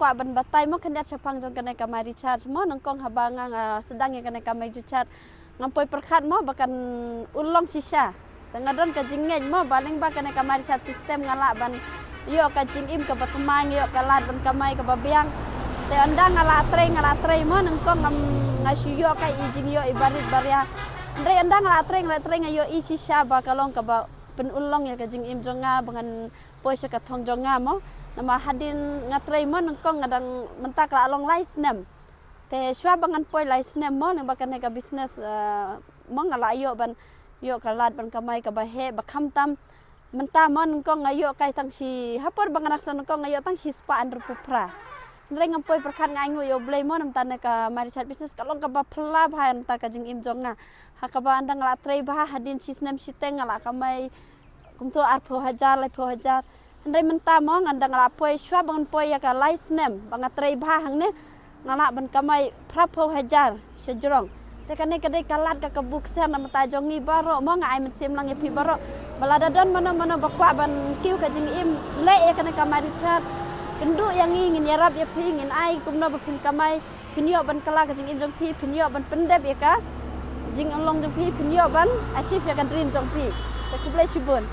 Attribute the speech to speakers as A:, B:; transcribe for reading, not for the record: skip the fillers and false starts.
A: bakwa ban batai mo kena sapang jong kena kamai Richard mo nangkong habangang sedang yang kena kamai Richard ngampoi perkat mo bahkan ulong sisa tengadon ka jingeng mo baling ba kena kamai Richard sistem ngalak ban yo ka jingim ka batumang yo ka lat ban kamai ka babiang te anda ngalak tre mo nangkong ngasiyo ka ijing yo ibarit baria andre anda ngalak tre ngayo i sisa ba kalong ka ba penulong ya ka jingim jonga bangan poisa ka thong jonga mo nama hadin ngatrai mo nangkong ngadang mentak la along license te shwa bangan poi license mo nang bakan ka business mo ngala yo ban yo kalat ban kamai ka bahe bakham tam menta mo nangkong ngayo kai tang si hapor bangan aksan nangkong ngayo tang si spa andru pupra nreng ngampoi perkan ngaingu yo blay mo nam tan ka marichat business kalong ka ba phla bhan ta ka jing im jonga hakaba andang la trai bah hadin sisnem siteng ngala kamai kumtu arpo hajar lai po hajar Andai menta mo ngandang lapoi shwa bangan poi ya ka license banga trei bahang ne ngala ban kamai prapo hajar sejrong te kane kade kalat ka buk sen na mata jongi baro mo ngai mesim lang pi baro balada don mana bakwa ban kiu ka jing im le ya kane kamai Richard kendu yang ingin yarap ya pingin ai kumna bapin kamai pinyo ban kala ka jing im jong pi pinyo ban pendep ya ka jing along jong pi pinyo ban achieve ya kan dream jong pi te kublai sibun